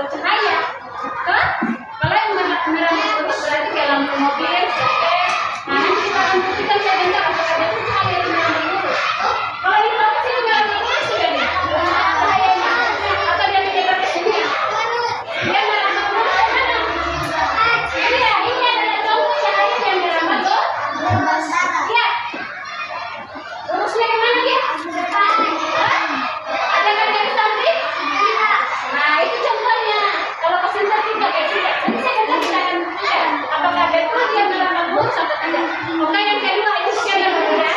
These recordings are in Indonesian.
cahaya. Kalau yang merah itu berarti kayak lampu mobil, nah nanti kita akan buktikan saya dengar apakah dia itu cahaya yang merah dulu. Kalau ini apa sih merah dulu sudah nih cahayanya atau dia tidak pakai sinyal? Dia merah dulu mana? Iya, ini adalah contoh cahaya yang merah dulu. Iya. Urusnya kemana dia? Ada kan dari samping? Nah itu contohnya. Kalau kesinter tidak kayak tidak. Nanti saya akan buktikan apakah betul dia merah dulu atau tidak. Oke, yang kedua itu siapa ya?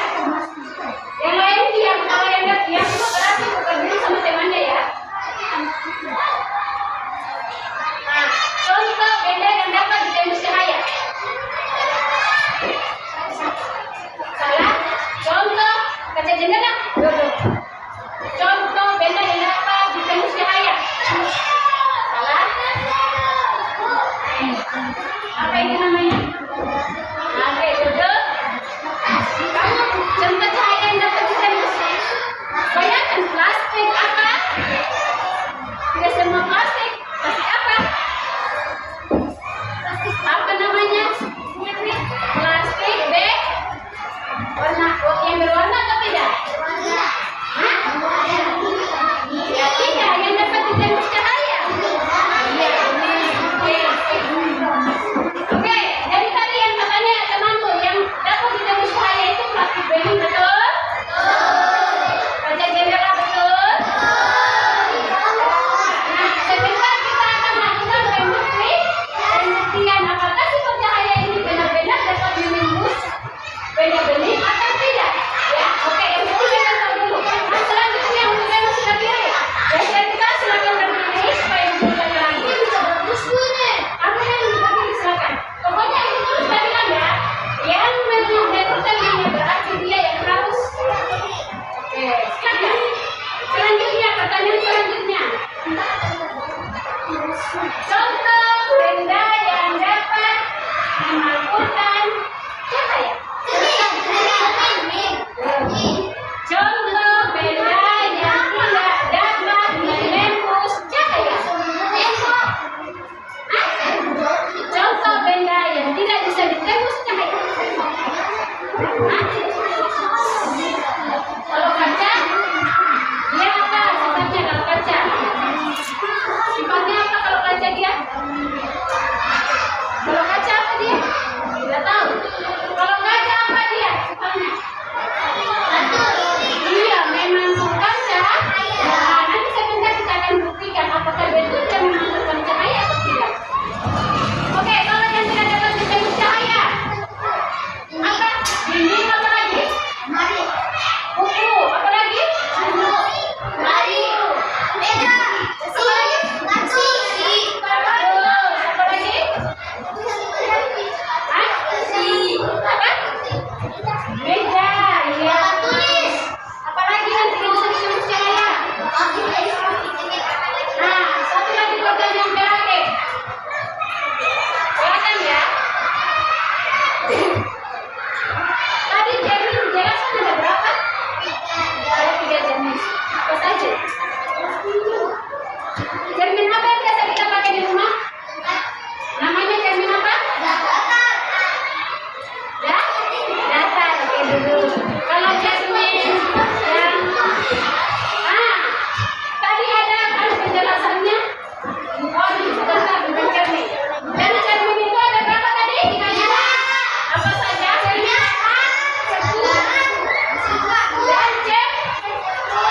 Yang lain diam. Kalau yang diam itu berarti bukan dulu sama temannya ya. Nah, contoh benda yang dapat ditembus cahaya. Salah. Contoh kaca jendela. Duduk. Contoh benda yang dapat ditembus cahaya. Salah. Apa ini namanya? Oke, duduk. Kamu contoh cahaya yang dapat ditembus. Bayangkan plastik apa? Tidak semua plastik. Plastik apa? Apa namanya? Plastik bag warna yang berwarna atau tidak? Hah? Ya tidak, yang dapat ditembus cahaya. Oke, dari tadi yang katanya temanku yang dapat ditembus cahaya itu plastik bening, betul? Kaca jendela, betul? Nah, sebentar kita akan lakukan pembuktian apakah sifat cahaya ini benar-benar dapat menembus benda bening atau tidak? Ya, oke, yang dulu kita tahu dulu. Nah, selanjutnya untuk yang sudah pilih, ya kita silakan berdiri supaya bukan lagi bisa bagus nih. Apa yang berdiri silakan. Pokoknya itu terus saya bilang ya, yang menentukannya berarti dia yang harus. Oke, silakan. Selanjutnya pertanyaan selanjutnya. Contoh benda yang dapat memalpurkan cahaya. Contoh benda yang tidak dapat menembus cahaya. Contoh benda yang tidak bisa ditembus cahaya. Kalau kaca, dia apa sifatnya kalau kaca? Sifatnya apa kalau kaca dia? Kalau kaca apa dia? Tidak tahu. Kalau kaca apa dia sifatnya? Iya, memang kaca. Nah, nanti sebentar kita akan buktikan apakah betul dia memantulkan cahaya atau tidak. Oke, kalau yang tidak dapat ditembus cahaya, apa? Dinding apa lagi? Buku, apa lagi? Mari. Apa lagi? Bagus. Apa lagi? Hah? Apa? Meja, iya. Apa lagi yang tidak bisa ditembus cahaya? Nah, satu lagi pertanyaan terakhir. Silakan ya. Tadi Jermin menjelaskan ada berapa? Ada 3 jenis. Apa saja? Cermin apa yang biasa kita pakai di rumah? Namanya cermin apa? Ya? Datar. Oke dulu. Kalau cermin yang tadi ada kan penjelasannya. Oh, ini sebentar bukan cermin. Dan cermin itu ada berapa tadi? Apa saja? Cermin dan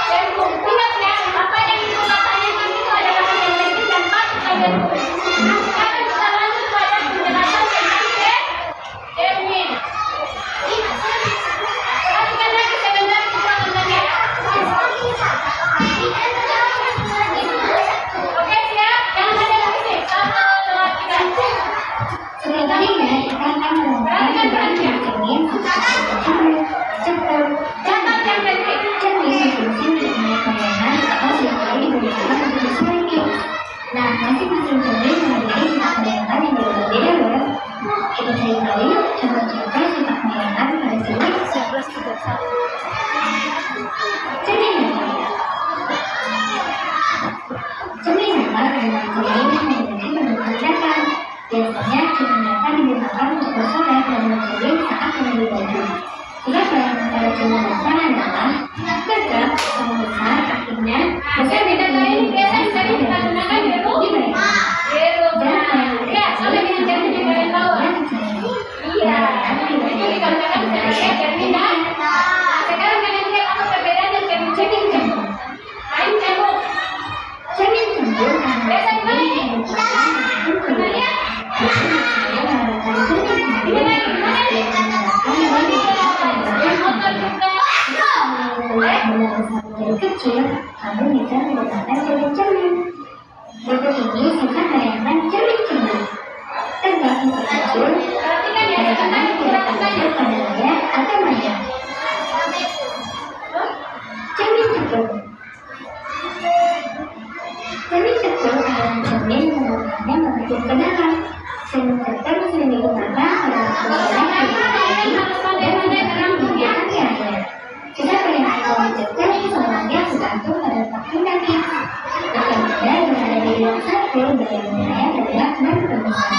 cembung. Ingat ya, apa yang itu katanya itu adalah yang penting dan patut kalian tulis. Nah, sekarang kita lanjut pada penjelasan tentang cermin. Perhatikan lagi sebentar kita tentangnya ya. Oke, siap? Jangan ada lagi sih. 1, 2, 3. Selanjutnya kita akan menggunakan cermin Catat yang penting. cermin berfungsi untuk melihat bayangan atau seringkali digunakan untuk display. Nah, masing-masing cermin memiliki sifat bayangan yang berbeda-beda loh. Kita cari tahu yuk contoh-contoh sifat bayangan pada cermin. 11:31. Cermin yang pertama. Cermin dengan cermin yang memiliki bentuk datar. Biasanya cermin datar digunakan untuk bersolek dan mencermin saat mengambil baju. Sifat bayangan pada cermin datar adalah tegak, sama besar, artinya besar Cermin datar ini biasa sering kita gunakan di rumah. Ya, sampai dengan cermin di bagian bawah. Iya, itu dikatakan sebagai cermin datar. Sekarang kalian lihat apa perbedaan dengan cermin cembung. Lain cembung. cermin cembung Biasa di mana ini? Mana lihat? Di mana ini? Mana ini? Yang motor juga. Dari kecil, kamu bisa menggunakan cermin-cermin. Berikut ini sifat bayangan cermin cembung. Tegak untuk kecil, Perhatikan ya, sebentar tidak termasuk pada layar atau maya. Cermin cembung. Cermin cembung adalah cermin yang bentuknya menghadap ke dalam. Cermin cembung sering digunakan pada masyarakat yang pandai-pandai menggunakan cahaya. Kita pengen cermin cembung semuanya bergantung pada faktor kaki. Yang mudah berada di ruang satu dan yang wilayah tegak dan terbuka.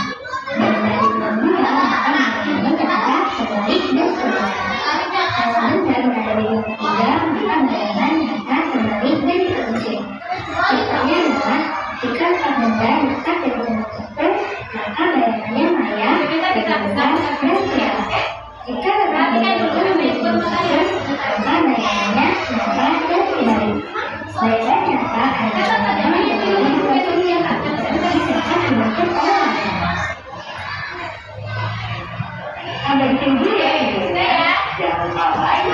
Dan dari ruang dua akan mengalami ketika terbalik dan seterusnya. Kalau Anda berada di ruang ketiga, maka bayangan akan terbalik dan terkunci. Contohnya adalah jika Pak Benda dekat dengan cermin cembung, maka bayangannya maya, bergerak, dan siap. Jika perhatikan dulu memiliki cembung, maka bayangannya nyata dan terbalik. Bayangan nyata adalah bayangan yang memiliki yang disebut dibentuk oleh layar. Anda ditunggu ya, Ibu. Jangan lupa like,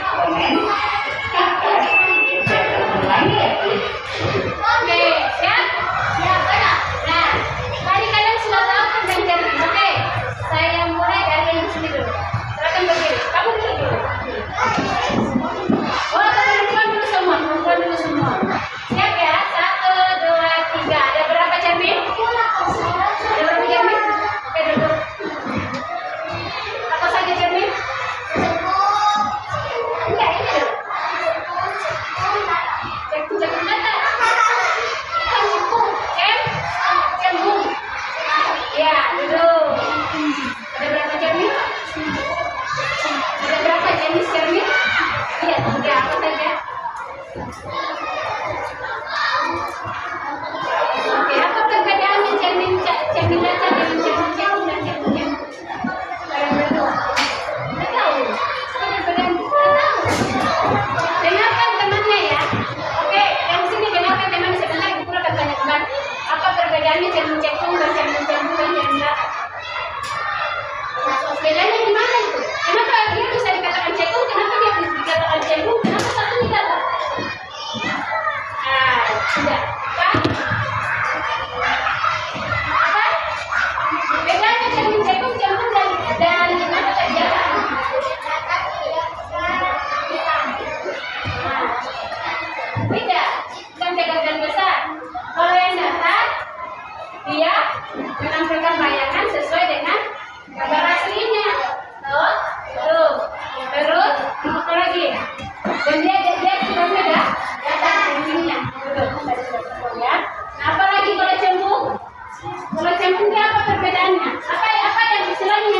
komen, subscribe, dan berlangganan ya, please. Oke, siap? Siap, benar. Nah, tadi kalian sudah tahu tentang cermin. Oke, saya mulai dari yang sini dulu. Silakan berdiri. Kamu dulu dulu. Oh, perempuan dulu semua. Perempuan dulu semua. Siap ya? 1, 2, 3. Ada berapa cermin? Ada berapa cermin? Oke, duduk. Apa saja cermin? Enggak, ini dulu. Cermin datar. Cembung. Cembung. Ya, duduk. Ada berapa cermin? Ada berapa jenis cermin? Iya, 3. Apa saja? Oke, apa perbedaannya cermin datar dengan cermin cembung dan cermin cembung? Kalian berdua. Nggak tahu. Apa perbedaan? Nggak tahu. Dengarkan temannya ya. Oke, yang sini dengarkan teman sebentar. Ibu akan tanya kembali. Apa perbedaannya cermin cembung dan cermin cembung dan cermin datar? Bedanya di mana itu? Kenapa dia bisa dikatakan cembung? Kenapa dia bisa dikatakan cembung? Kenapa satunya datar? Nah, sudah. Apa? Bedanya cermin cembung dan apa tadi datar? Nah, beda. Bukan tegak dan besar. Kalau yang datar, dia menampilkan bayangan sesuai dengan gambar aslinya. Tuh. Terus, apa lagi? Dan dia sudah beda. Datar cerminnya. Tadi sudah ketemu ya. Nah, apa lagi kalau cembung? Kalau cembung dia apa perbedaannya? Apa yang istilahnya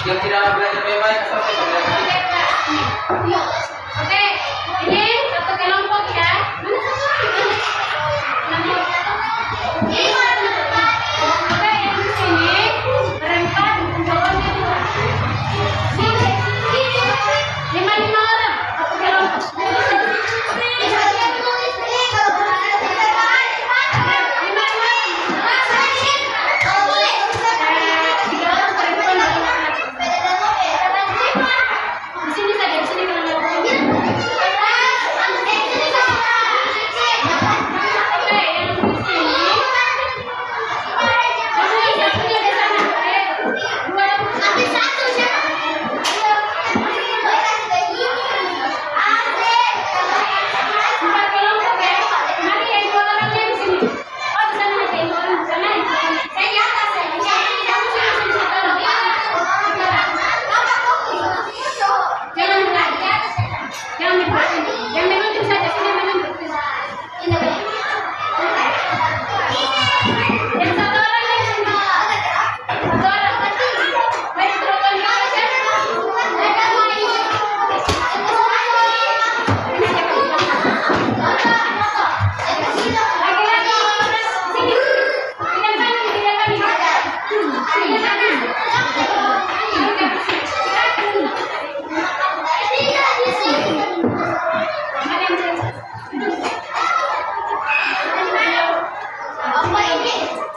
Yang tidak belajar baik-baik Oke, ini satu kelompok ya. Oke, yang di sini berempat, jawabnya dua. Lima orang, satu kelompok. Di sini saja, di sini kalau mau. Oke, yang di sini. Satunya di sana. Dua yang empat kelompok ya. Mari yang dua orangnya di sini. Oh, di sana ada yang orang di sana. Saya di atas ya. Kamu sini satu orang. Jangan berat. Jangan berat. Yang menunjuk saja, sini menunjuk. Yang satu orang yang sini. Satu orang. Baik, turunkan ke atas ya. Lagi-lagi. Sini. Tidak kanan, tidak kanan. Tidak kanan. Ada yang sini. Apa ini?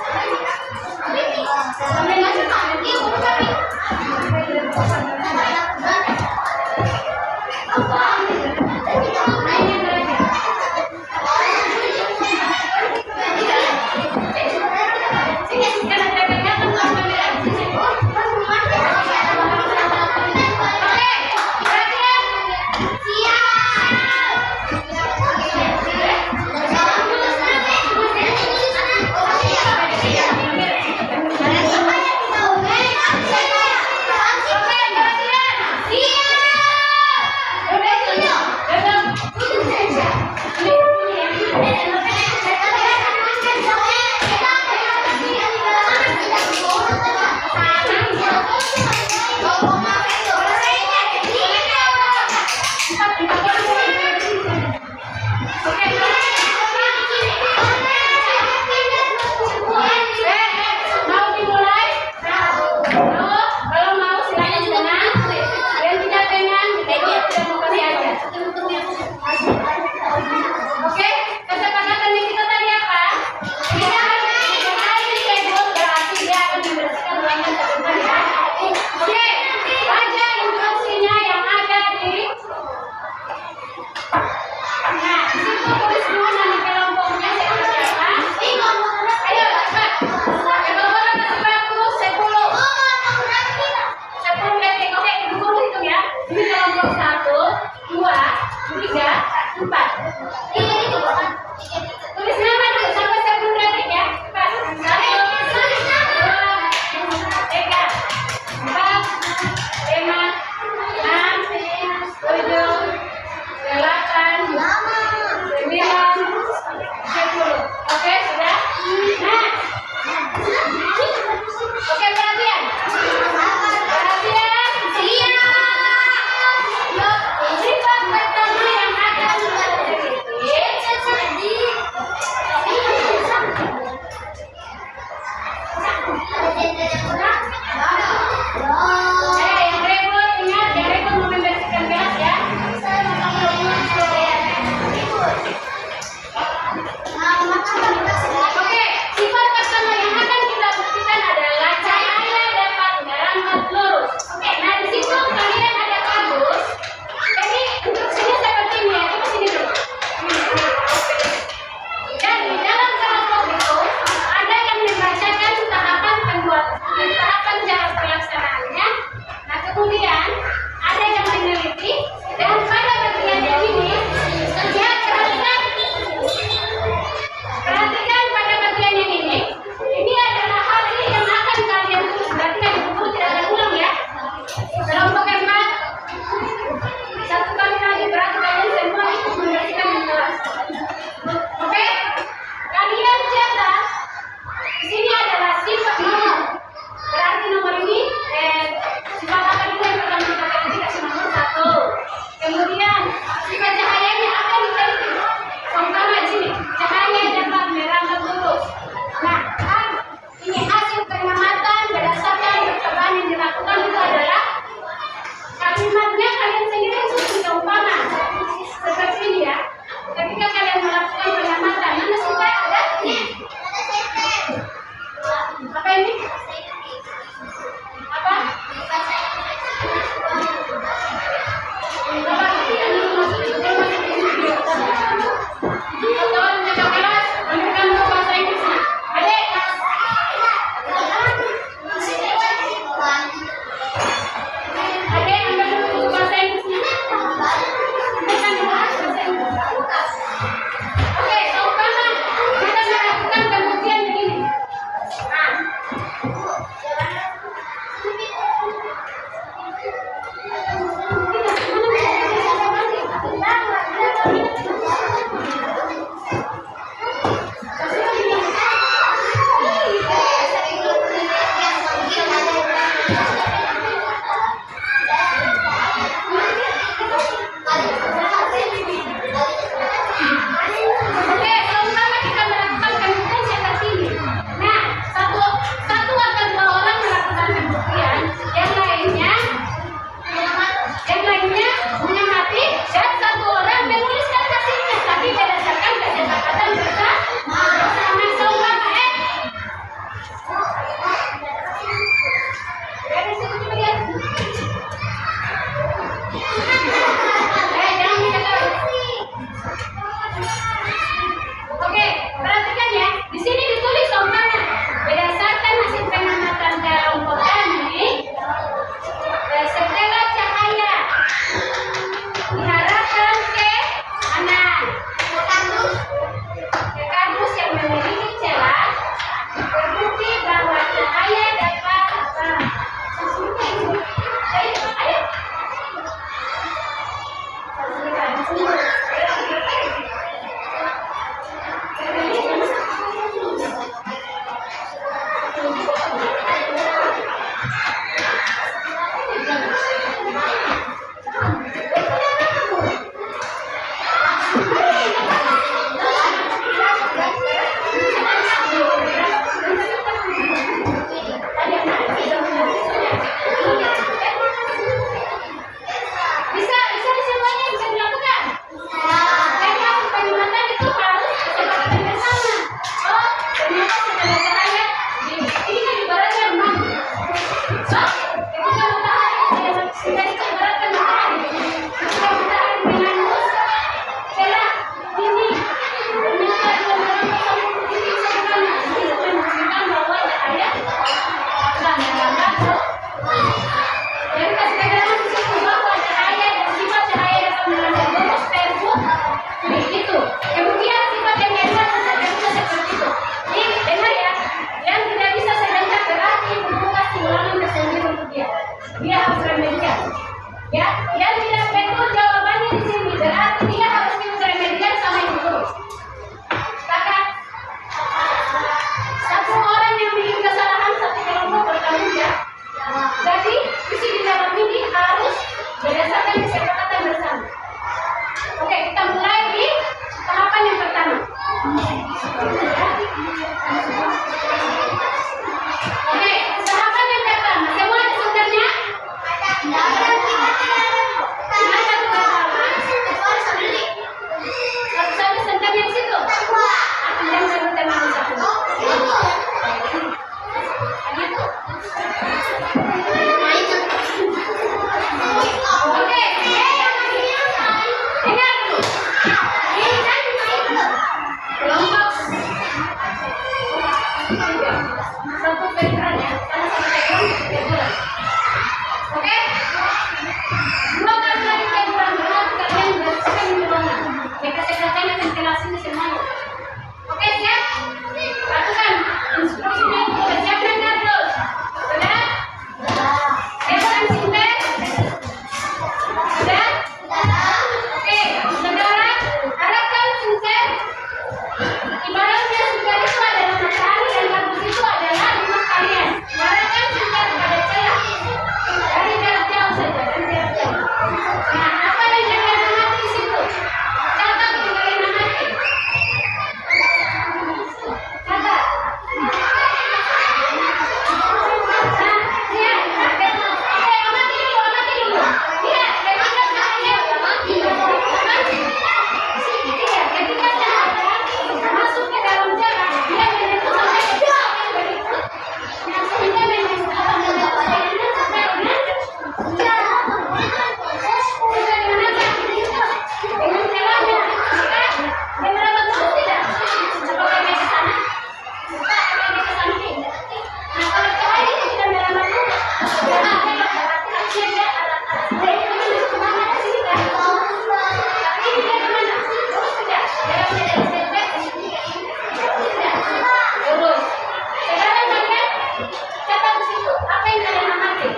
yang kalian amati?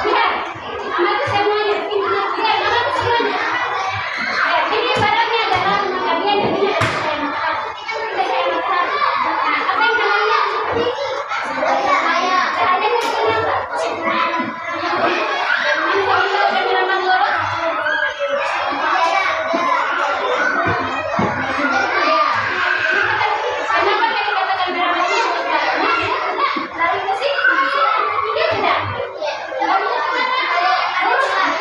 Lihat, amati semuanya. Lihat, amati semuanya. Lihat, ini barangnya adalah rumah kalian dan ini adalah saya makan. Kita saya makan. Nah, apa yang kalian lihat? Cahaya. Cahayanya seperti apa? Dan ini kalau tahu penyiraman lorot. Ya. Kenapa tadi katakan berapa? Lari ke sini. Iya tidak? Lari ke mana?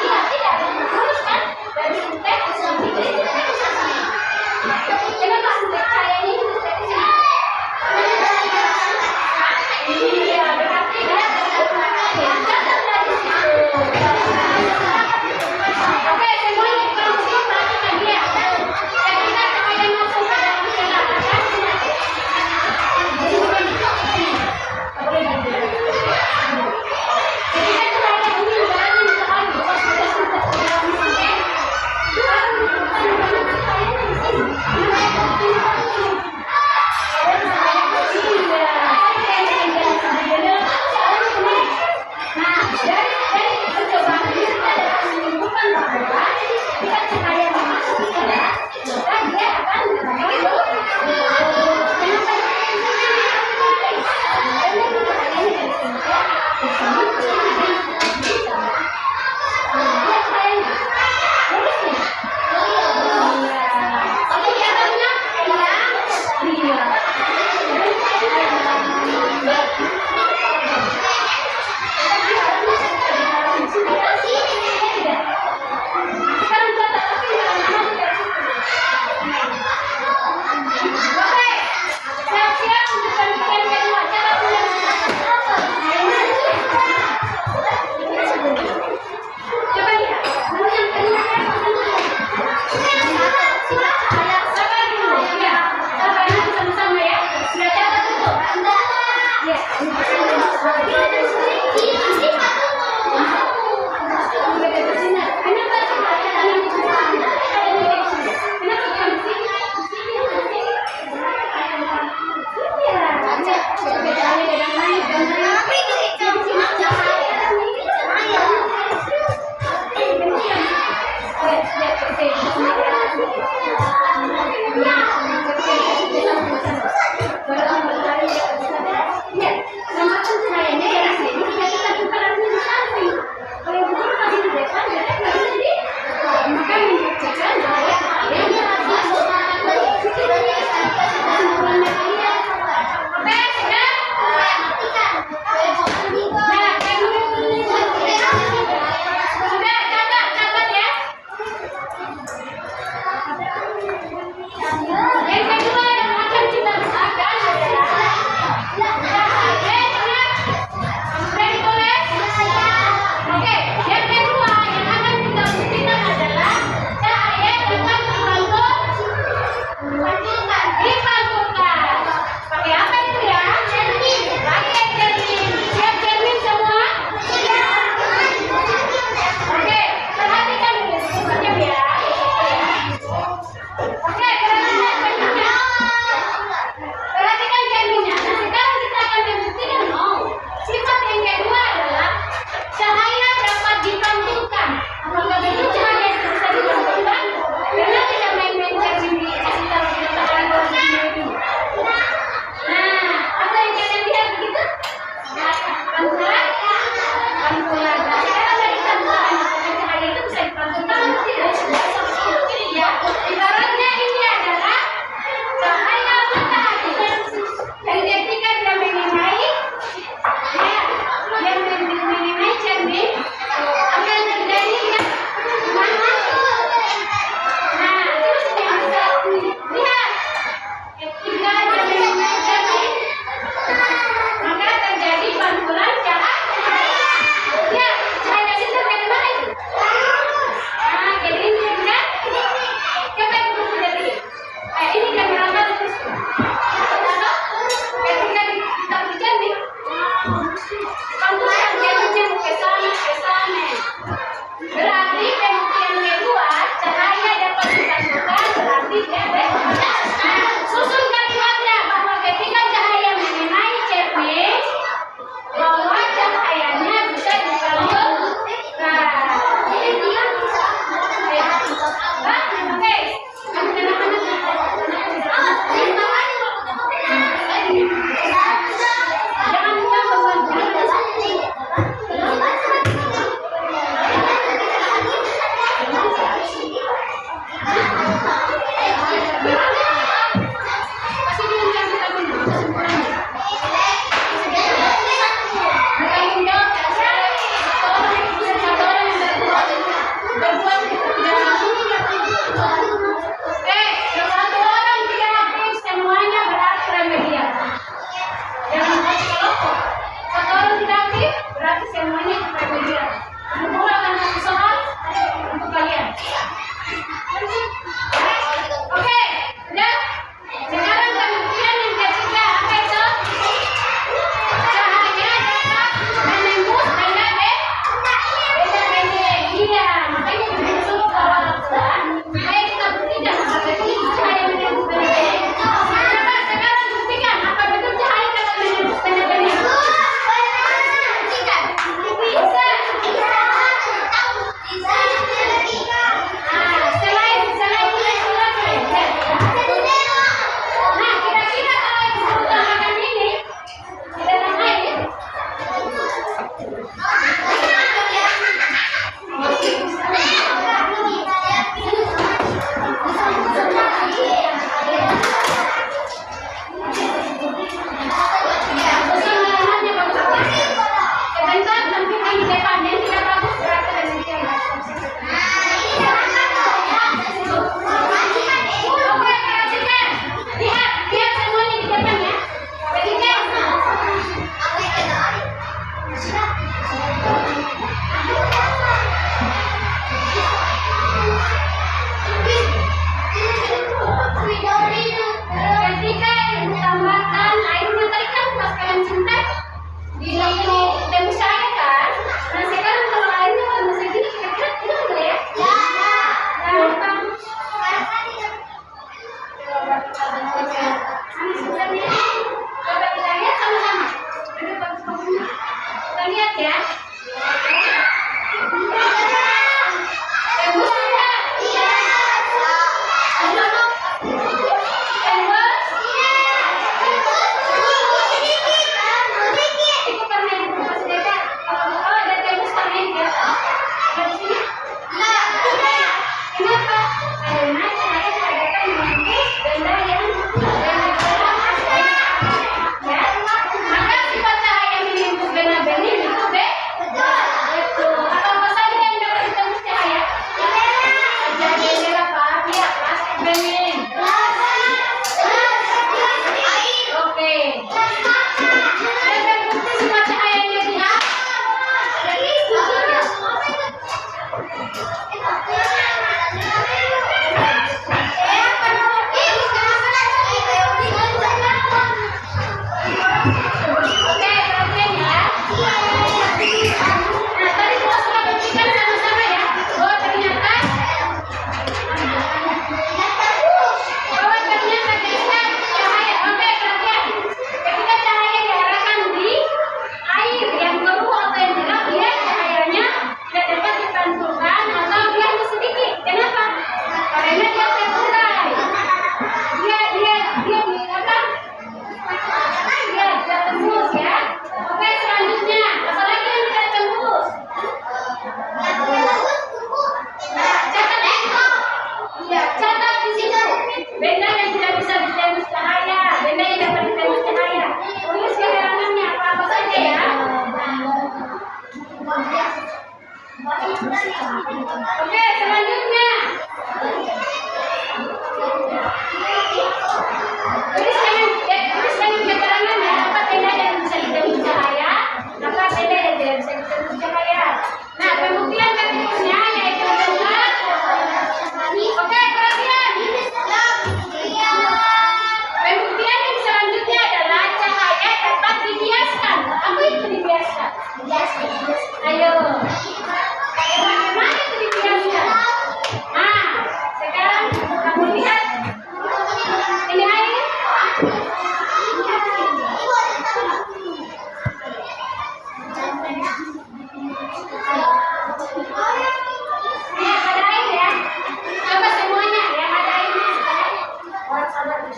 Iya tidak. Terus kan? Dari suntek ke sini. Kenapa suntek cahayanya itu suntek ke sini? Iya, berarti kan? Catat dari situ. Oke, semuanya kalau sini perhatikan dia. Ketika cahaya masuk ke dalam sel, akan Nah, dari percobaan ini kita dapat menyimpulkan bahwa jika cahaya masuk ke dalam, maka dia akan mengambil. Kenapa? Sekarang kita Oke, siap-siap untuk pendidikan kedua. Cara pulang. Coba lihat. Dulu yang kedua. Sabar dulu. Ya, sabar nanti sama-sama ya. Sudah catat itu. Ya. Kenapa cahaya tanam di sana? Kenapa kamu sih? Lihat, tambahkan cahayanya dari sini.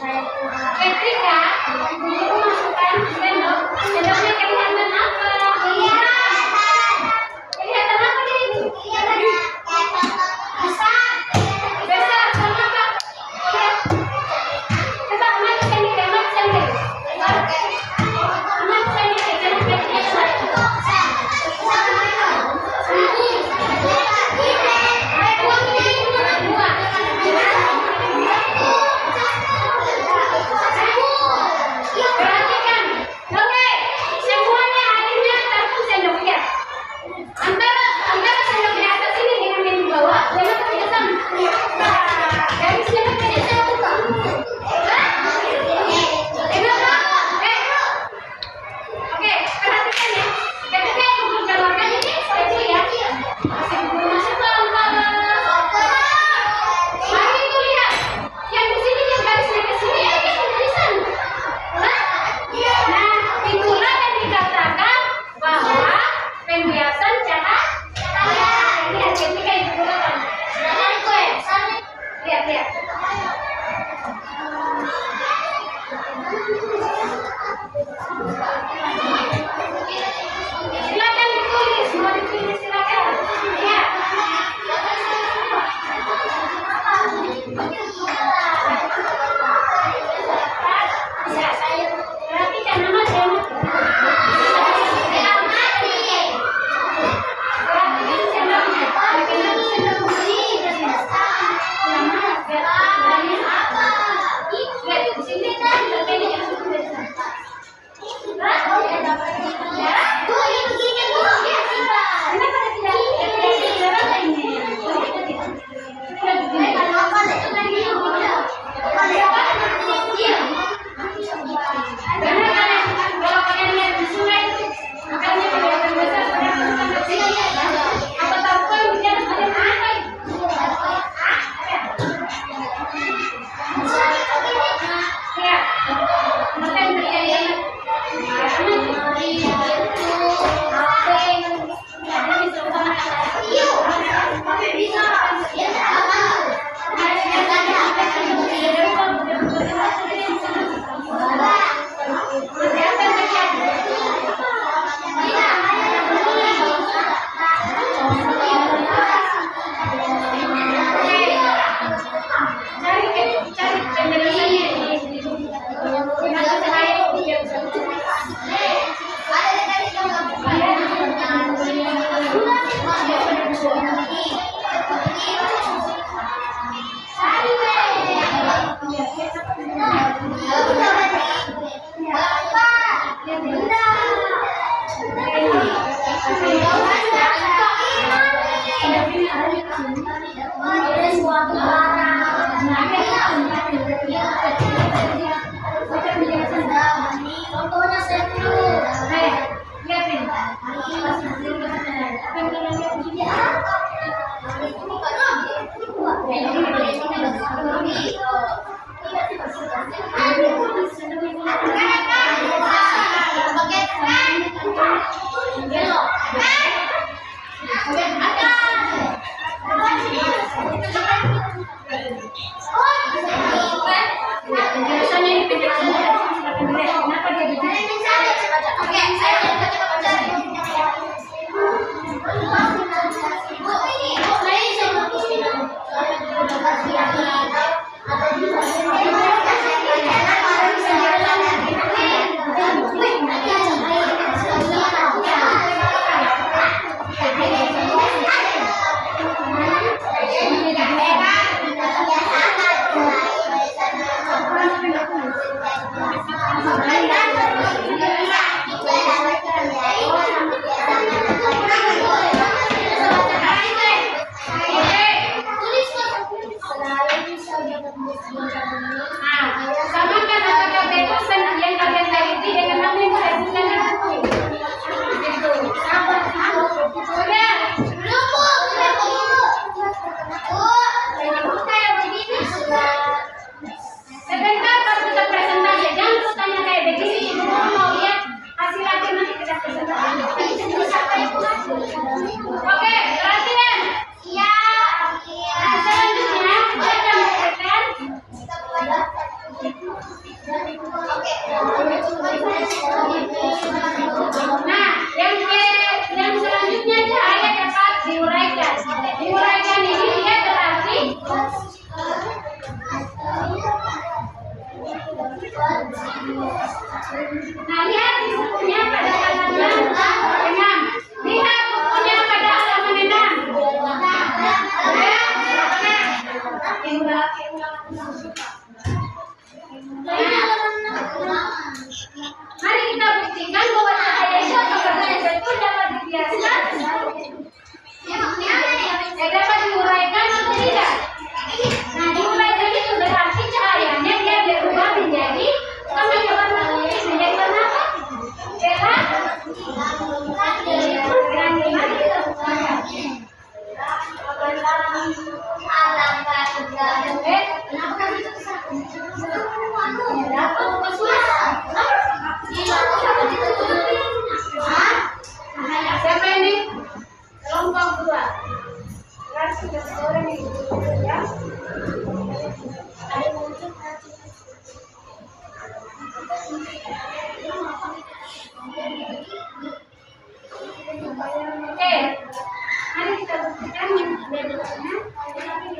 Ketika guru masukkan sendok, sendoknya kelihatan apa? Kelihatan apa ini? Besar sama apa? Lihat. Coba amat sendiri, amat sendiri. Amat sendiri, jangan kayak Berarti Nah, yang selanjutnya cahaya dapat diuraikan. Diuraikan ini dia berarti nah, lihat di bukunya pada halaman 6. Lihat bukunya pada halaman 6. Mari kita buktikan bahwa cahaya itu apakah betul dapat dibiarkan, dapat diuraikan atau tidak. Nah, diuraikan itu berarti cahayanya dia berubah menjadi warna putih, menjadi warna apa? Siapa ini? Kelompok 2. Orang ini ya. Oke, mari kita buktikan bedanya.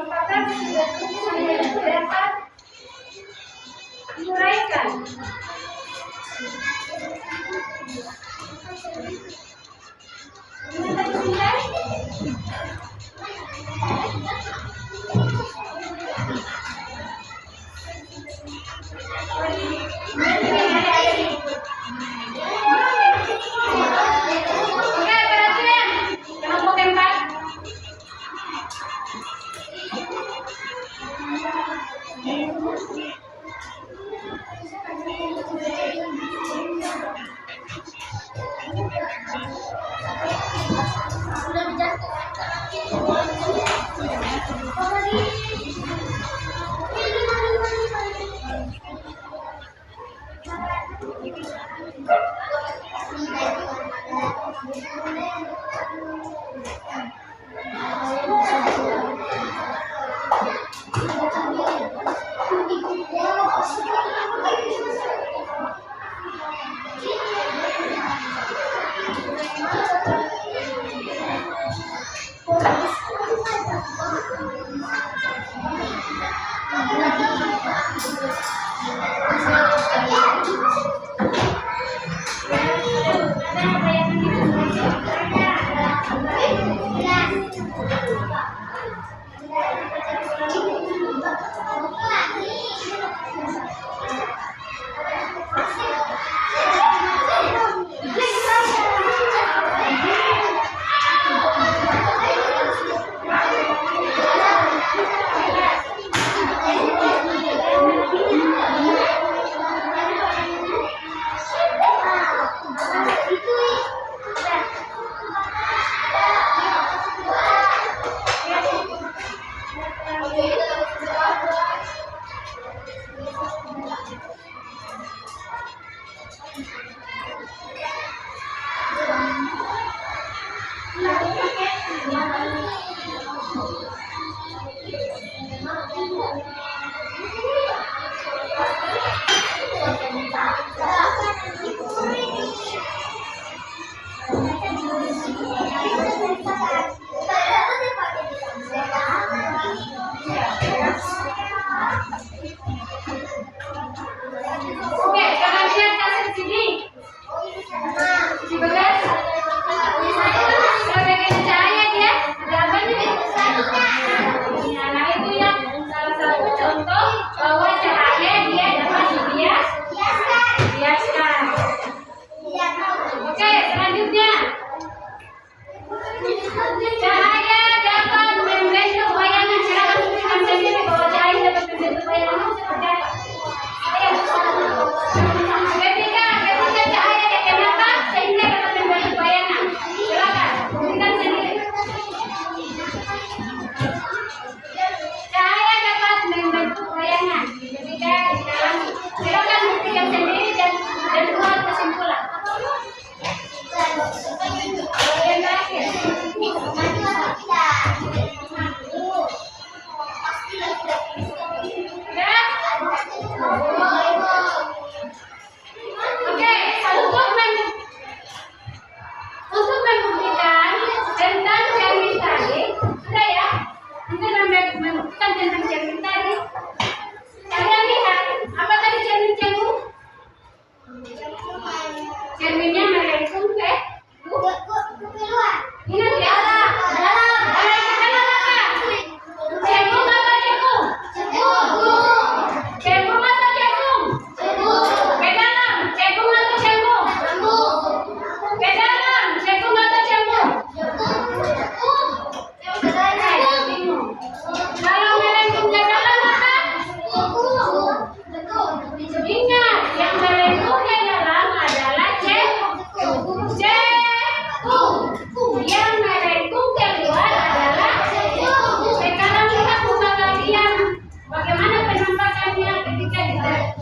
Apakah cahaya itu dapat diuraikan? Gimana tadi nilai? Oke, perhatian. Kelompok 4.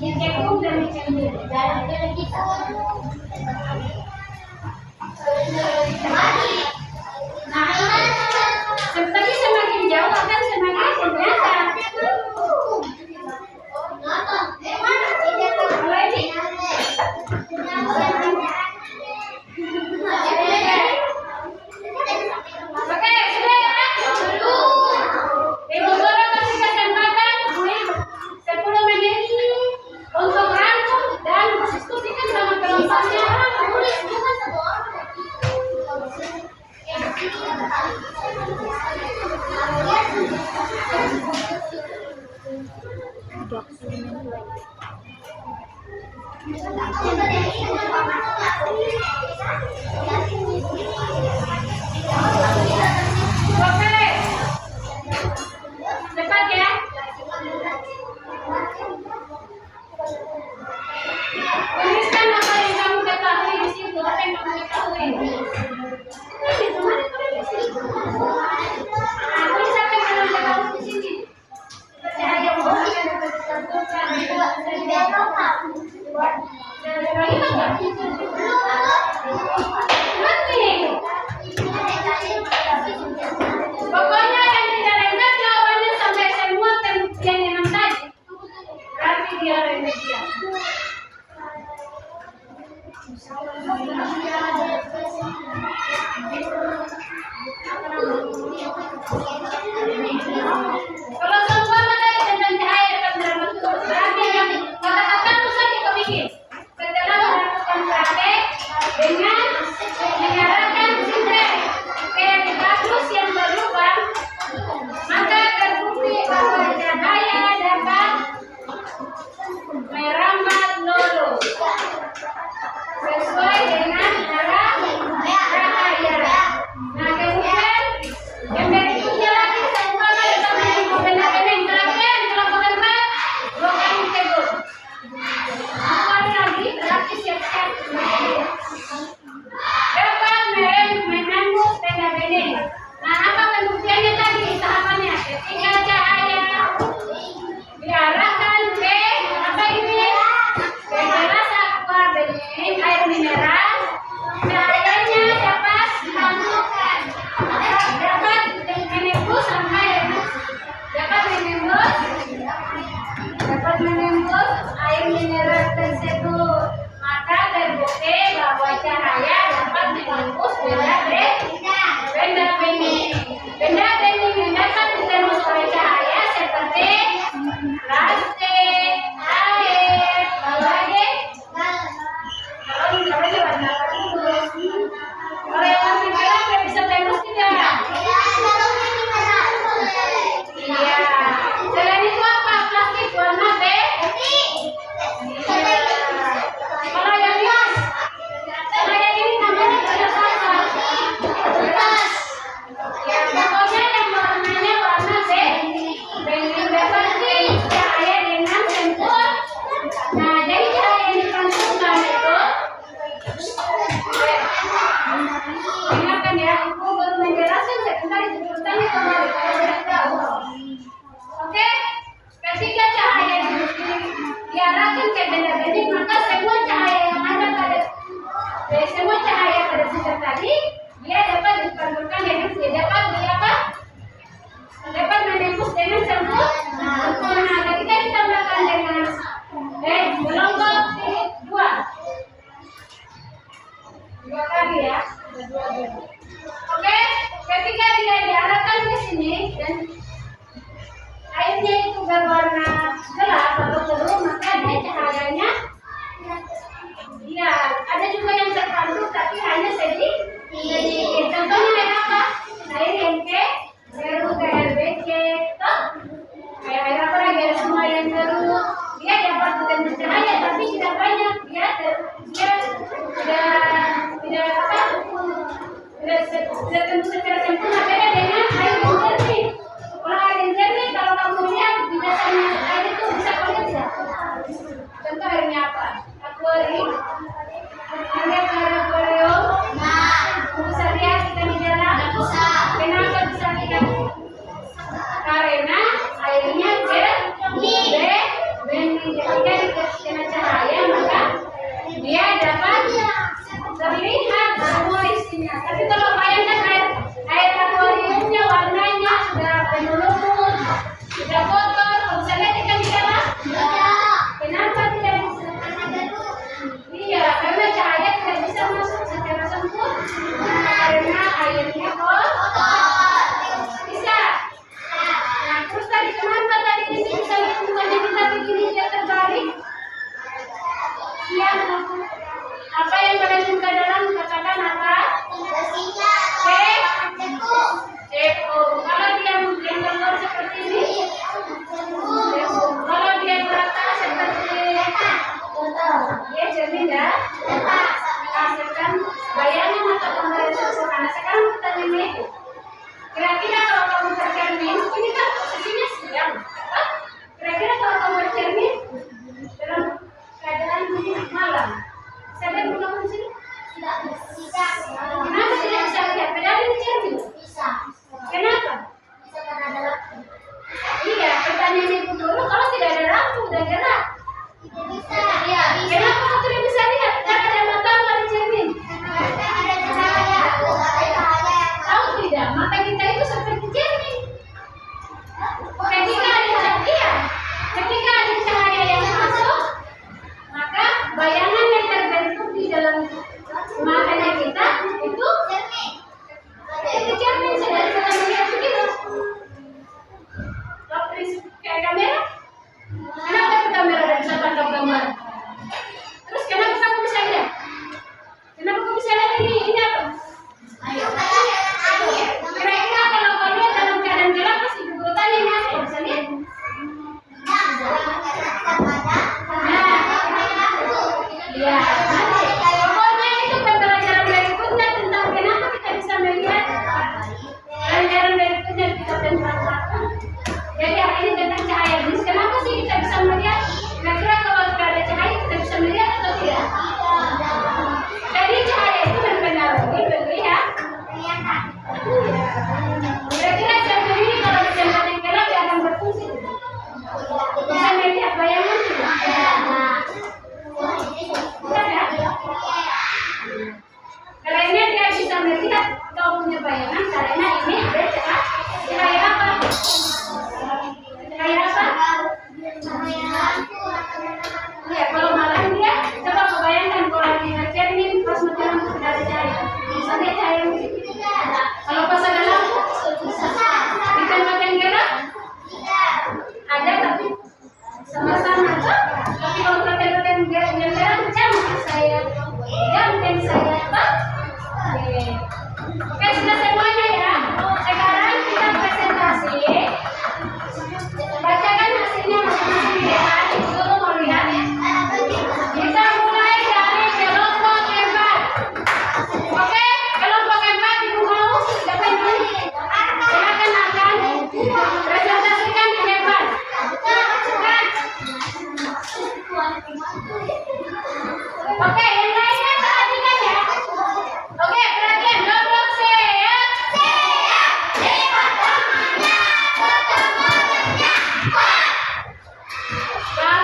dikepung dan dicemil. Nah, seperti semakin jauh akan semakin ternyata. Mulai nih. Oke, sudah ya. Ibu guru kasih kesempatan 10 menit untuk rangkum dan diskusikan sama kelompoknya. Oke, cepat ya. Tuliskan apa yang kamu ketahui di situ, apa yang kamu ketahui. Aku sampai kamu ketahui di sini. Percaya bahwa akan tertentukan. Pokoknya yang tidak lengkap jawabannya sampai semua pembuktian yang enam tadi. Berarti dia remedial. Kalau semua materi tentang cahaya dapat berbentuk, berarti yang kata-kata saja kepikir. Setelah melakukan praktek dengan menyarankan sintez kayak bagus yang berubah, maka terbukti bahwa cahaya dapat merambat lulus sesuai dengan arah cahaya. Nah, kemudian yang berikutnya lagi saya umpama dengan benar-benar interaksi melakukan dua kali tegur. Apa lagi berarti siap-siap dapat menembus tenda bening. Nah, apa pembuktiannya tadi tahapannya? Ketika cahaya diarahkan ke apa ini? Ke gelas aqua bening air mineral, cahayanya dapat menembus sampai dapat menembus air mineral tersebut. Maka terbukti bahwa cahaya dapat menembus benda bening. Benda bening yang dapat ditembus oleh cahaya seperti plastik, air, apalagi kalau warna apa dulu. Kalau yang warna merah nggak bisa tembus tidak? Iya. Selain itu apa? Plastik warna kalau yang bias, kalau yang ini namanya bias apa? Ya, pokoknya yang warnanya warna bening berarti cahaya dengan sensor. Nah, jadi cahaya yang dipantulkan itu, ingatkan ya, aku baru menjelaskan sebentar itu ceritanya kembali kalau tidak tahu. Oke, ketika cahaya diarahkan ke benda bening, maka semua cahaya yang ada pada sensor tadi dia dapat dipantulkan dengan dapat menembus dengan sensor. Nah, ketika ditambahkan dengan gelombang dua kali ya, oke, ketika dia diarahkan ke sini dan airnya itu berwarna gelap atau keruh, maka dia cahayanya ya ada juga yang terpantul tapi hanya sedikit. Contohnya air apa? Air MK, air UKRBC, kayak air apa lagi, air semua yang keruh, dia dapat ditembus cahaya tapi tidak banyak. Dia tidak tembus secara sempurna. Beda dengan air yang jernih. Kalau air yang jernih, kalau kamu lihat biasanya air itu bisa kau lihat tidak? Contoh airnya apa? Akuarium. Lihat air akuarium. Bisa lihat kita di dalam. Kenapa bisa lihat? Karena airnya bening. Ketika Oke, yang lainnya perhatikan ya. Oke, perhatian dodok siap.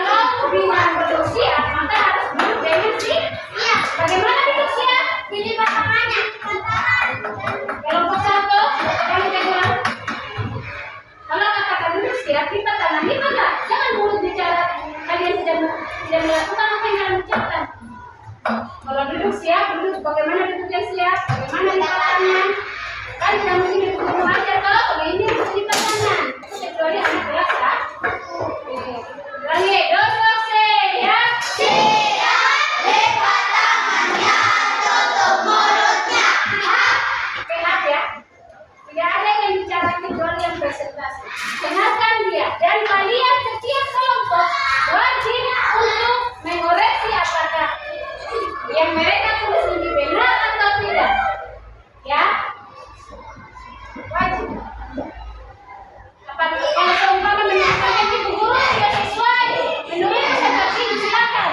Kalau bilang duduk siap, maka harus duduk dengan siap. Bagaimana duduk siap? Dilipat tangannya. Kelompok satu, yang kedua. Kalau katakan duduk siap, lipat tangan, lipatlah. Jangan mulut bicara. Kalian tidak melakukan apa yang kalian ucapkan. Kalau duduk siap, duduk bagaimana duduk yang siap, bagaimana lipat tangan. Kan tidak mungkin duduk aja kalau ini harus lipat tangan. Kecuali anak kelas ya. Lagi, duduk siap. Lihat ya. Tidak ada yang bicara kecuali yang presentasi. Dengarkan dia dan kalian setiap kelompok wajib untuk mengoreksi apakah yang mereka tulis ini benar atau tidak. Ya, wajib. Kalau seumpama menyatakan itu guru tidak sesuai menurut presentasi, silakan.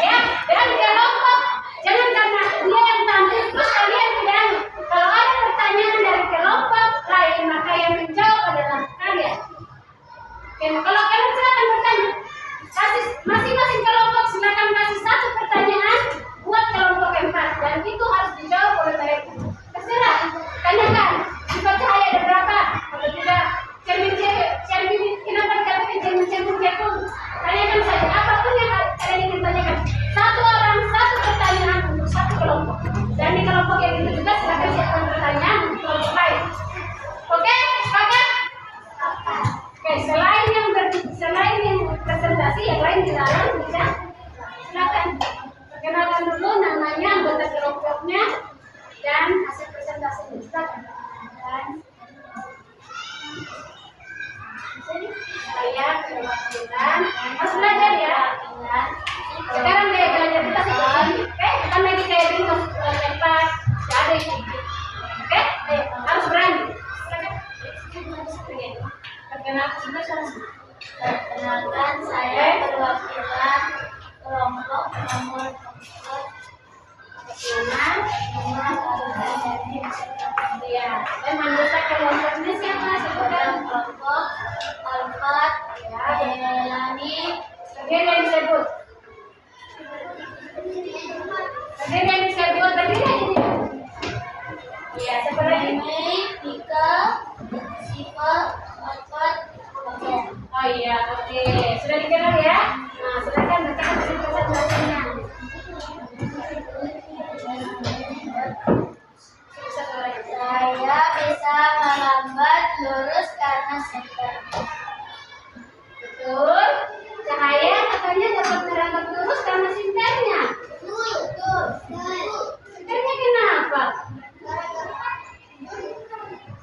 Ya, dan kelompok jangan karena dia yang tampil terus kalian tidak. Kalau ada pertanyaan dari kelompok lain maka yang menjawab adalah kalian. Kalau kalian silakan bertanya. Kasih masing-masing kelompok silakan kasih satu pertanyaan buat kelompok 4 dan itu harus dijawab oleh mereka. Terserah, tanyakan sifat cahaya ada berapa atau tidak. Cermin kenapa dikatakan cermin jatuh? Tanyakan saja apapun yang kalian ingin tanyakan. Satu orang satu pertanyaan untuk satu kelompok dan di kelompok yang itu juga silakan siapkan pertanyaan untuk kelompok lain. Oke, sepakat? Oke, selain yang presentasi, yang lain di dalam bisa silakan perkenalkan dulu namanya, anggota kelompoknya, dan hasil presentasinya. Silakan. Saya perwakilan harus belajar ya. Sekarang kayak belajar kita seperti ini. Oke, bukan lagi kayak dulu lempar, tidak ada yang gitu. Oke, ayo harus berani. Perkenalkan, saya perwakilan kelompok nomor 4. Ya, dan anggota kelompoknya siapa? Sebutkan. Kelompok Alfat, Melani, Bagian yang disebut. Bagian yang disebut. Bagian yang disebut. Iya, seperti ini. Mei, Tika, Siva, Alfat, Fajar. Oh iya, oke. Sudah dikenal ya? Nah, silakan bacakan hasil presentasinya. Saya bisa melambat lurus karena seter. Betul. Cahaya katanya dapat merambat lurus karena sinternya. Sinternya kenapa?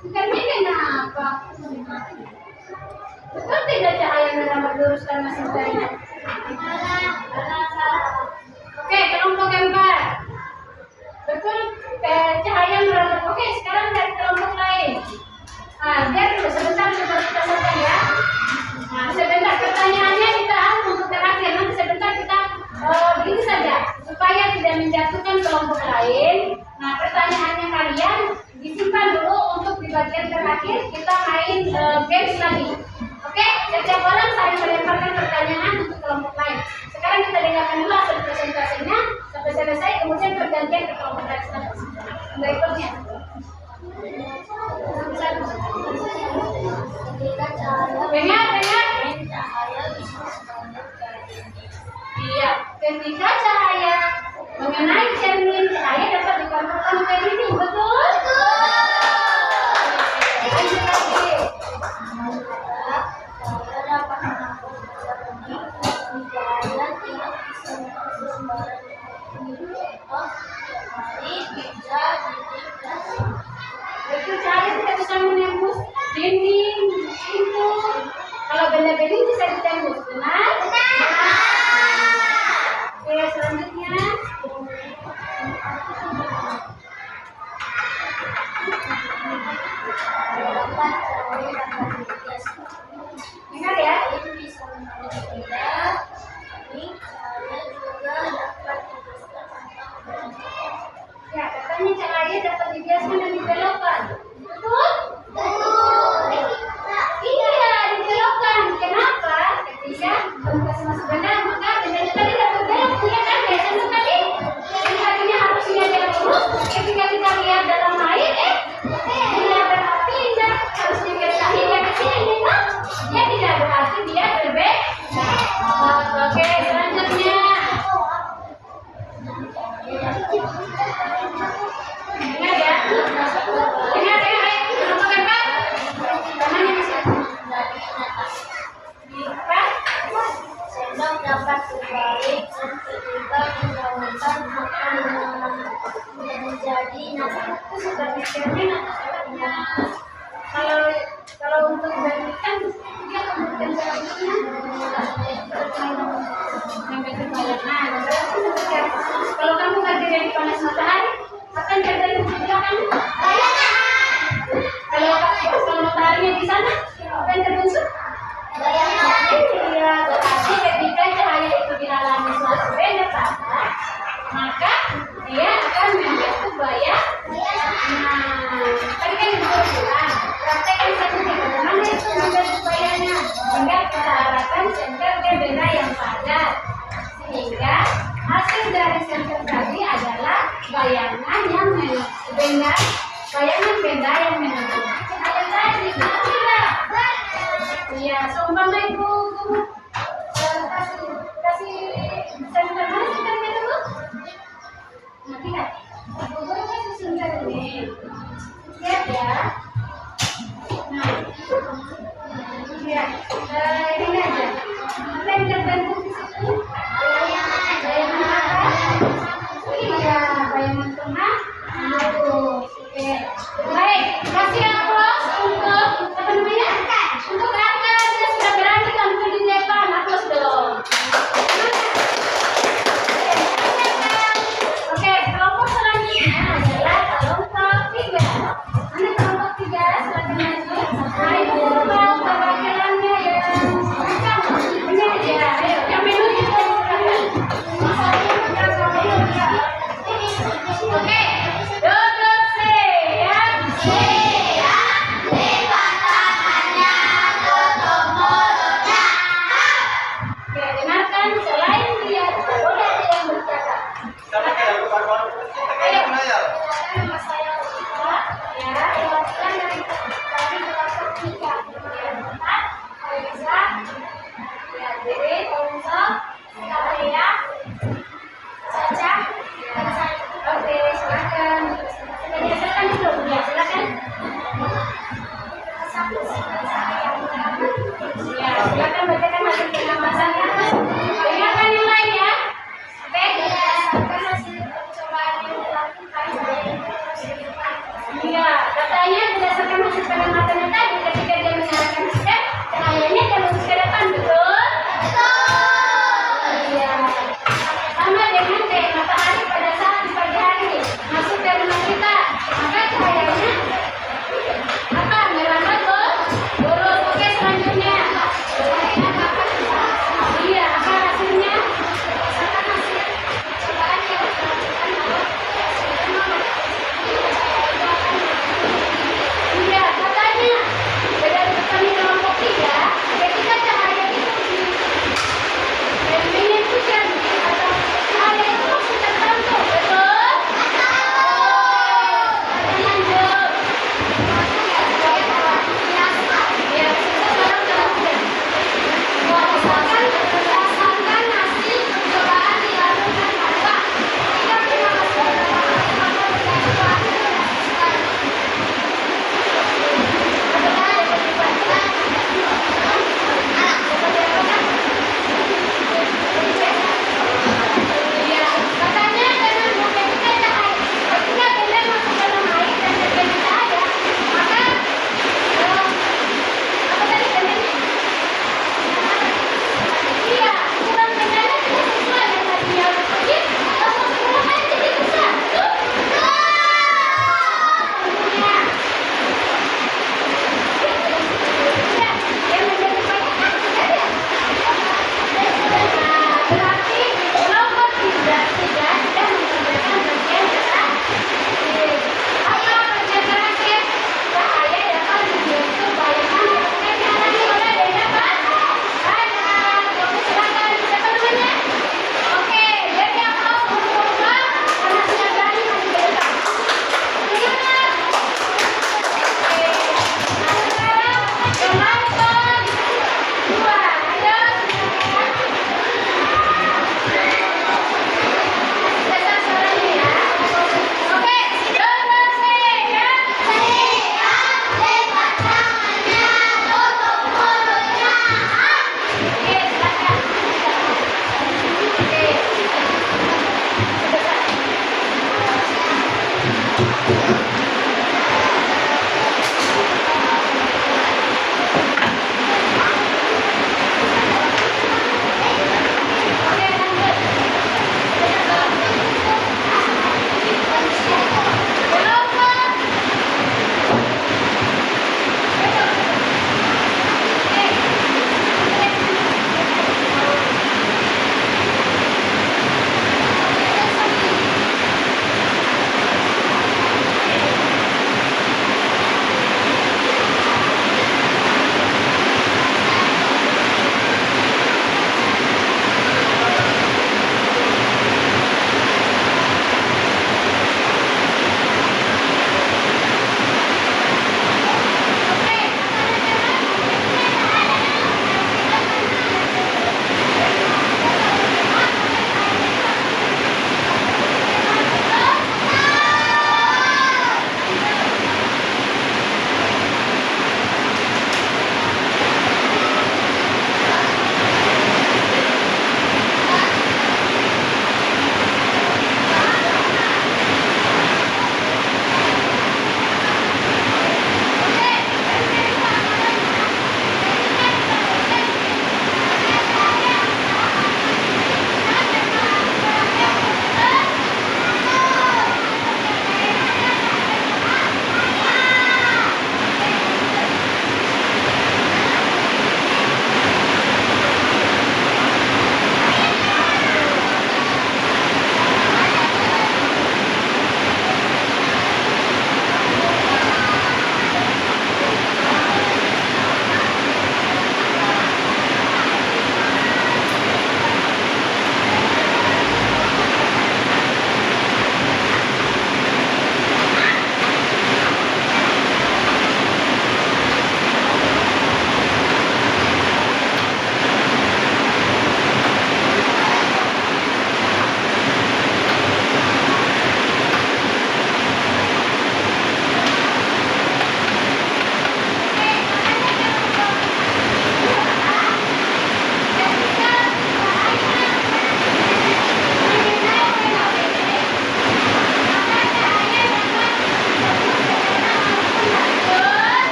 Sinternya kenapa? Betul tidak cahaya merambat lurus karena sinternya? Oke, kelompok 4. Betul, cahaya merambat. Oke, sekarang dari kelompok lain. Biar dulu sebentar kita selesai ya. Nah, sebentar pertanyaannya ditahan untuk terakhir. Nanti sebentar kita begini saja supaya tidak menjatuhkan kelompok lain. Nah, pertanyaannya kalian disimpan dulu untuk di bagian terakhir kita main games lagi. Oke, setiap orang saling melemparkan pertanyaan untuk kelompok lain. Sekarang kita dengarkan dulu hasil presentasinya sampai selesai, kemudian pergantian ke kelompok lain berikutnya. Dengar. Iya, ketika cahaya mengenai cermin, cahaya dapat dipantulkan ke dinding, betul? Lanjut lagi. Betul, cahaya tidak bisa menembus dinding, pintu. Kalau benda-benda bisa ditembus, benar? Oke, selanjutnya. Dengar ya. baik, tiba-tiba mudah-mudahan akan menjadi itu sudah dijamin atasnya. Kalau untuk gantikan dia kemudian selanjutnya sampai kebayangan. Kalau kamu ganti dari panas matahari akan terjadi belakang. Kalau mataharinya di sana apa yang terbentuk? Iya, tetapi ketika cahaya itu dihalangi suatu benda pada, maka dia akan membentuk bayang. Nah, tadi kan disebut bilang, praktekkan satu bagaimana itu membentuk bayangnya, sehingga kita arahkan senter ke benda yang padat, sehingga hasil dari senter tadi adalah bayangan yang benda, bayangan benda yang membentuk cahaya tadi, betul tidak? Iya, seumpama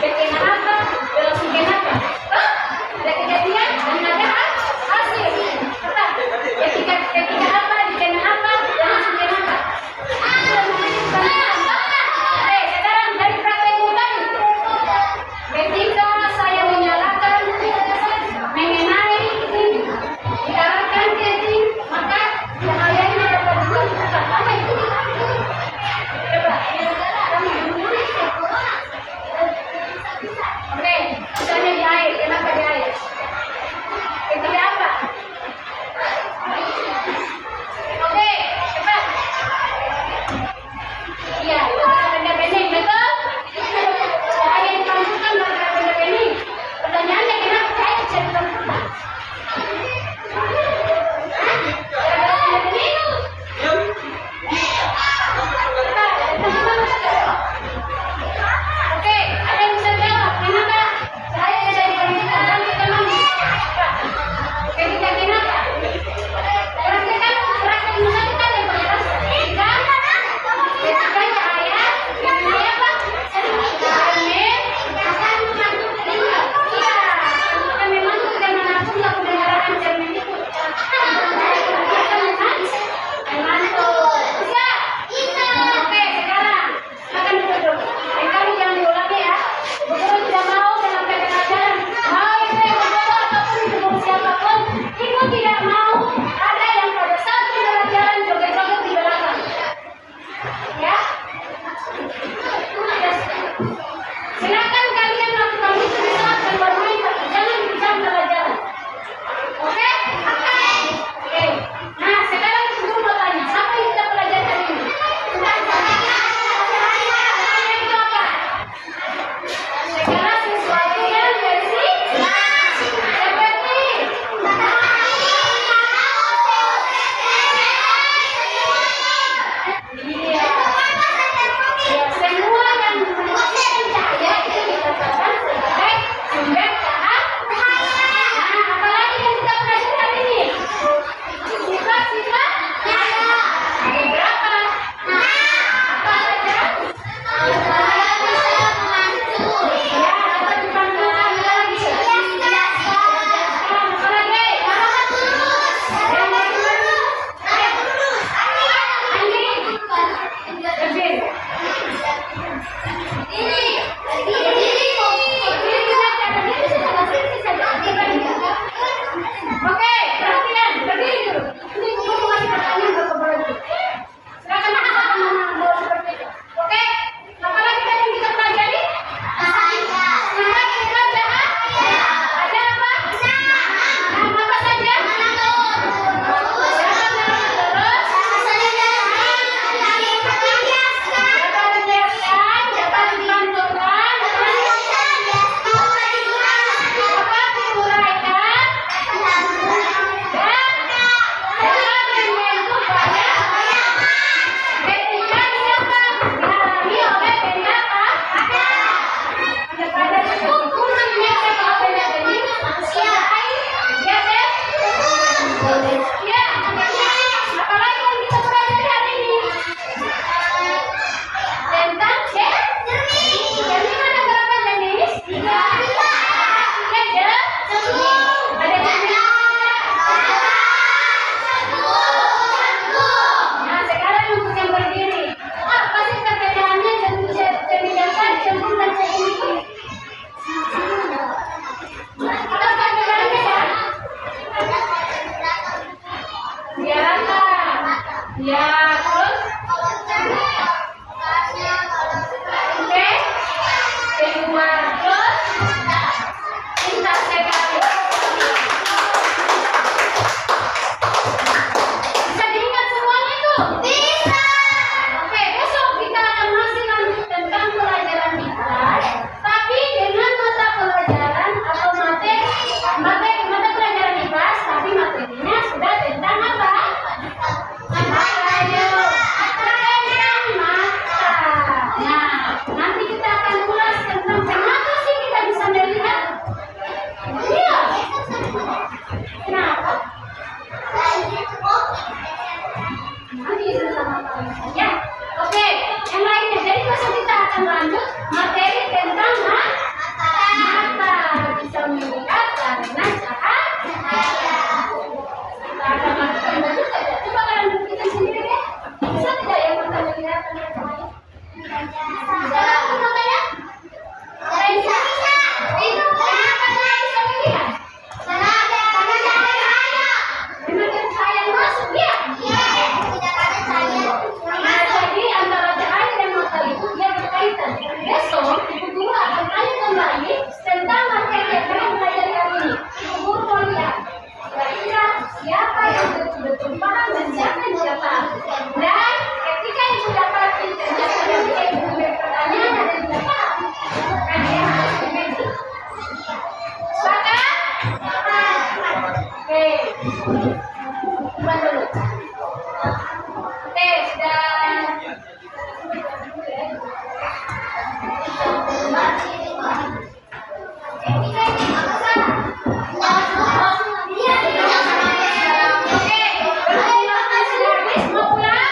Bikin apa? Bikin apa? Oh, ada kejadian dan ada hasil. Apa? Ketika apa? Bikin apa? Dan hasilnya apa? Oke, sekarang dari praktekmu tadi. Ketika saya menyalakan mengenai diarahkan kencing, maka cahayanya dapat bukan apa itu? Coba. Oke, misalnya di air, kenapa di air? Ketika apa? Oke, cepat. Iya, benda bening, betul? Cahaya yang dipancarkan pada benda bening. Pertanyaannya, kenapa cahaya bisa dipancarkan? Gara-gara benda bening? Oke, ada yang bisa jawab. Kenapa cahaya bisa dipancarkan? Kita mandi. Ketika kenapa? Praktek misalkan yang berasa. Ketika cahaya ini apa? Tidak mau ada yang pada saat pembelajaran joget-joget di belakang. Ya, silakan kalian lakukan itu di saat bermain, tapi jangan di jam pelajaran. Oke? Oke. Nah, sekarang guru mau tanya, apa yang kita pelajari hari ini? Itu apa? Segala sesuatu yang bersih, seperti iya. Ya, semua yang menghasilkan cahaya itu dikatakan sebagai sumber cahaya. Nah, apalagi yang kita pelajari hari ini? Sifat-sifat cahaya. Ada berapa? Apa saja? Ya, dapat dipantulkan lagi. Apa lagi? Yang baru-baru. Angin. Oke, perhatian, berdiri dulu. Ini guru mau kasih pertanyaan ke berdiri. Silakan lakukan mau seperti itu. Oke, apalagi tadi yang kita pelajari? Sifat-sifat jahat. Ada apa? Apa saja? Dapat dipantulkan, dapat diuraikan, dan dapat menyentuh pada ketika dialami oleh benda apa? Pada hukum mengingatkan bahwa benda bening manusia air, ya kan? Ya, apalagi yang kita pelajari hari ini? Tentang jernih ada berapa jenis? 3. Ada jernih. Nah, sekarang untuk yang berdiri. Apa sih perbedaannya jernih dasar, cembung dan jernih kuning? Apa perbedaannya ya? Oke, berarti sudah habis mau pulang?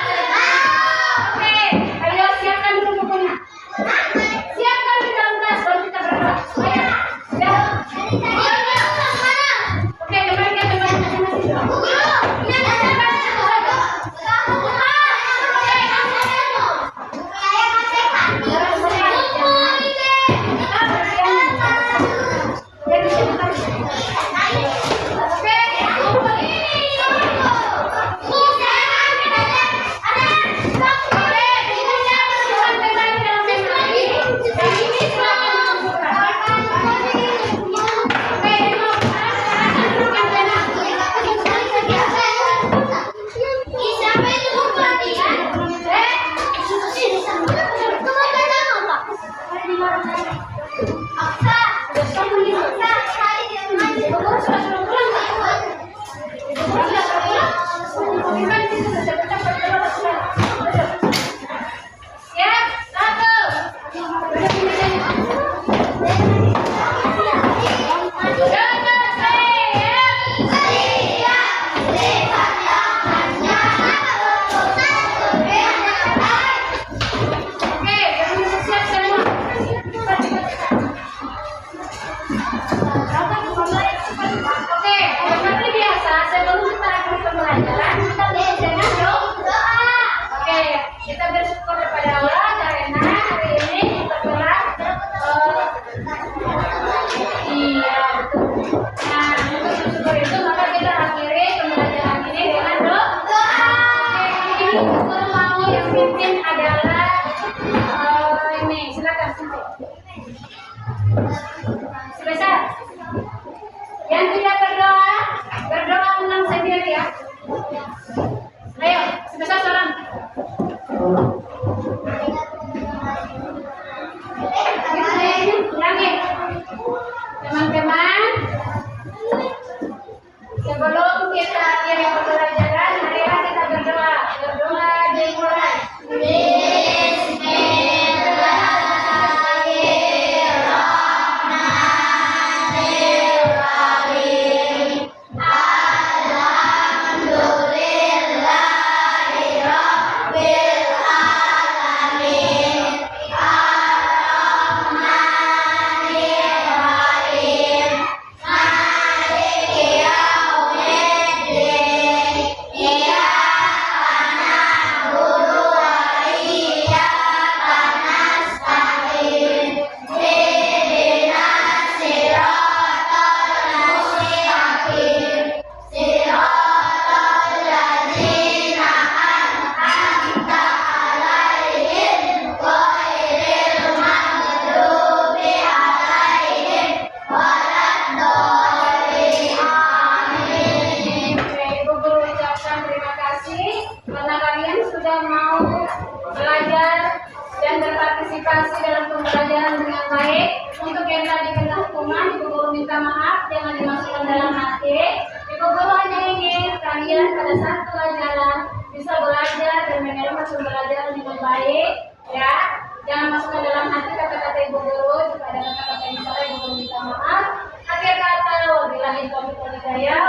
Oke, ayo siapkan dulu bukunya. Siapkan di dalam tas baru kita bergerak. Ayo, sudah. Oke, kembalikan masing-masing. berpartisipasi dalam pembelajaran dengan baik. Untuk yang tadi kena hukuman, Ibu Guru minta maaf, jangan dimasukkan dalam hati. Ibu Guru hanya ingin kalian pada saat pelajaran bisa belajar dan mengenal hasil belajar dengan baik, ya. Jangan masukkan dalam hati kata-kata Ibu Guru. Jika ada kata-kata yang salah, Ibu Guru minta maaf. Akhir kata, wabillahi taufiq wal hidayah.